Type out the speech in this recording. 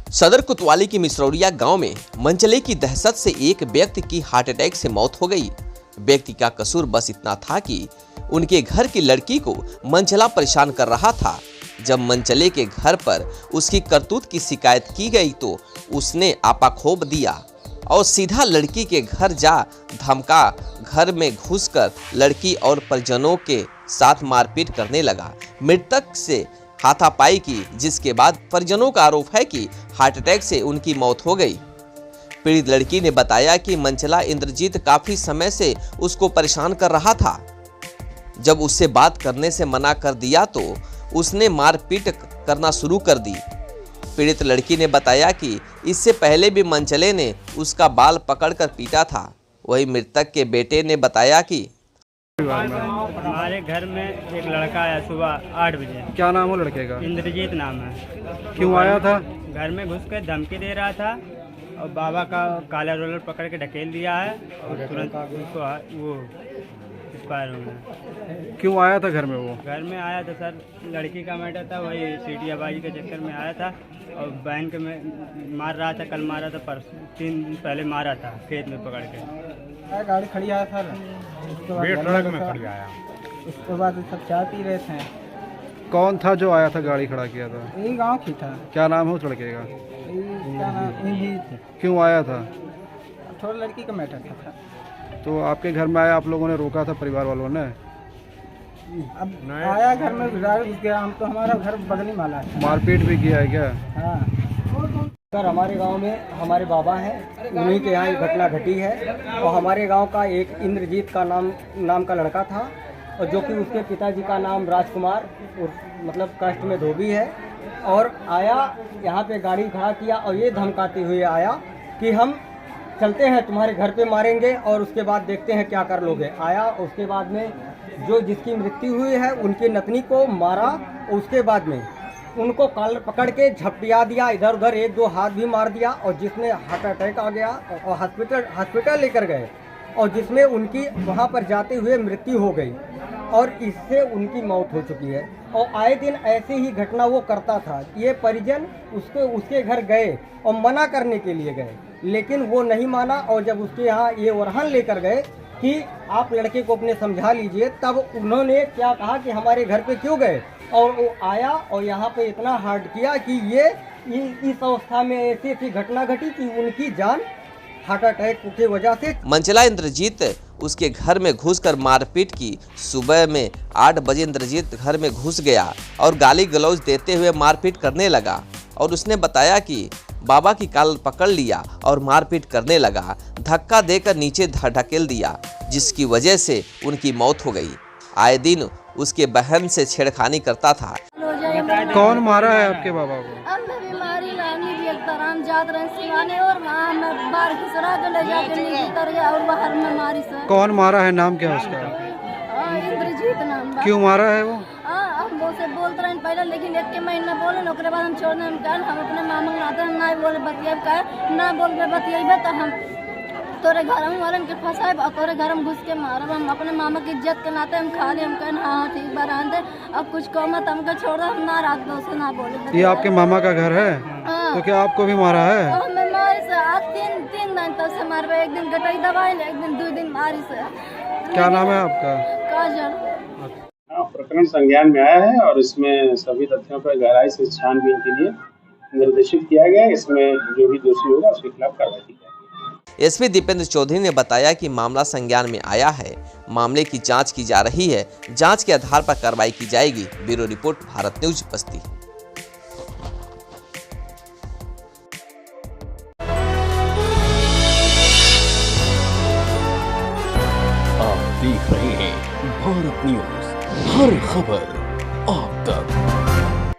सदर कोतवाली की मिसरौलिया गांव में मनचले की दहशत से एक व्यक्ति की हार्ट अटैक से मौत हो गई। व्यक्ति का कसूर बस इतना था कि उनके घर की लड़की को मनचला परेशान कर रहा था। जब मनचले के घर पर उसकी करतूत की शिकायत की गई तो उसने आपा खोप दिया और सीधा लड़की के घर जा धमका घर में घुसकर लड़की और परिजनों के साथ मारपीट करने लगा। मृतक से हाथापाई की, जिसके बाद परिजनों का आरोप है कि हार्ट अटैक से उनकी मौत हो गई। पीड़ित लड़की ने बताया कि मनचला इंद्रजीत काफी समय से उसको परेशान कर रहा था। जब उससे बात करने से मना कर दिया तो उसने मारपीट करना शुरू कर दी। पीड़ित लड़की ने बताया कि इससे पहले भी मनचले ने उसका बाल पकड़कर पीटा था। वहीं मृतक के बेटे ने बताया कि हमारे घर में एक लड़का आया सुबह 8 बजे। क्या नाम हो लड़के का? इंद्रजीत नाम है। क्यों आया था? घर में घुस कर धमकी दे रहा था और बाबा का काला रोलर पकड़ के ढकेल दिया है और तुरंत उसको वो एक्सपायर हो गया। क्यों आया था घर में वो? घर में आया था सर, लड़की का मैटर था, वही सीटियाबाजी के चक्कर में आया था और बैंक में मार रहा था। कल मारा था, परसों 3 दिन पहले मारा था खेत में पकड़ के। गाड़ी खड़ी आया सर, सड़क में खड़ी आया। उसके बाद सब चाय पी रहे थे। कौन था जो आया था, गाड़ी खड़ा किया था? यही गांव की था। क्या नाम है उस लड़के का? क्या नाम? इंद्रजीत। क्यों आया था? थोड़ा लड़की का मैटर था। तो आपके घर में आया, आप लोगों ने रोका था परिवार वालों ने? अब आया घर में घुस गया। हम तो हमारा घर बगली माला है। मारपीट भी किया है क्या? हाँ सर, हमारे गांव में हमारे बाबा हैं, उन्हीं के यहाँ ये घटना घटी है। और हमारे गांव का एक इंद्रजीत का नाम का लड़का था और जो कि उसके पिताजी का नाम राजकुमार मतलब कास्ट में धोबी है। और आया यहाँ पे गाड़ी खड़ा किया और ये धमकाते हुए आया कि हम चलते हैं तुम्हारे घर पे मारेंगे और उसके बाद देखते हैं क्या कर लोगे। आया, उसके बाद में जो जिसकी मृत्यु हुई है उनकी नतनी को मारा। उसके बाद में उनको कॉलर पकड़ के झपटिया दिया, इधर उधर 1-2 हाथ भी मार दिया और जिसमें हार्ट अटैक आ गया और हॉस्पिटल लेकर गए और जिसमें उनकी वहां पर जाते हुए मृत्यु हो गई और इससे उनकी मौत हो चुकी है। और आए दिन ऐसे ही घटना वो करता था। ये परिजन उसके घर गए और मना करने के लिए गए, लेकिन वो नहीं माना। और जब उसके यहाँ ये वरहन लेकर गए कि आप लड़के को अपने समझा लीजिए, तब उन्होंने क्या कहा कि हमारे घर पे क्यों गए। और वो आया और यहाँ पे इतना हार्ड किया कि ये इस अवस्था में ऐसी घटना घटी कि उनकी जान हार्ट अटैक की वजह से। मनचला इंद्रजीत उसके घर में घुसकर मारपीट की। सुबह में 8 बजे इंद्रजीत घर में घुस गया और गाली गलौज देते हुए मारपीट करने लगा और उसने बताया कि बाबा की काल पकड़ लिया और मारपीट करने लगा। धक्का देकर नीचे ढकेल दिया, जिसकी वजह से उनकी मौत हो गई। आए दिन उसके बहन से छेड़खानी करता था। कौन मारा है आपके बाबा को? कौन मारा है? नाम क्या है उसका? इंद्रजीत नाम। क्यों मारा है वो? हम वो से बोलते रहे पहले, लेकिन 1 महीना बोले ना, बाद हम छोड़ने हम कल हम अपने मामा नाते हम ना बोले बतियाब का ना बोल के बतियाबे तो हम तोरे घर में वालन के फंसाए और तोरे घर में घुस के मारब। हम अपने मामा की इज्जत के नाते हम खा ले। हम कहन हाँ ठीक बार आंदे अब कुछ कहो मत, हमको छोड़ दो। हम ना रात में उसे ना बोले। ये आपके मामा का घर है? तो क्या आपको भी मारा है? हमें मारी से आज 3 दिन तक से मारबे। एक दिन गटाई दवाई ले, एक दिन 2 दिन मारी से। क्या नाम है आपका? काजल। प्रकरण संज्ञान में आया है और इसमें सभी तथ्यों पर गहराई से छानबीन के लिए निर्देशित किया गया है। इसमें जो भी दोषी होगा उसके खिलाफ कार्रवाई की जाएगी। एसपी दीपेंद्र चौधरी ने बताया कि मामला संज्ञान में आया है, मामले की जांच की जा रही है, जांच के आधार पर कार्रवाई की जाएगी। ब्यूरो रिपोर्ट, भारत न्यूज, बस्ती। आप देख रहे हैं भारत न्यूज, हर खबर आप तक।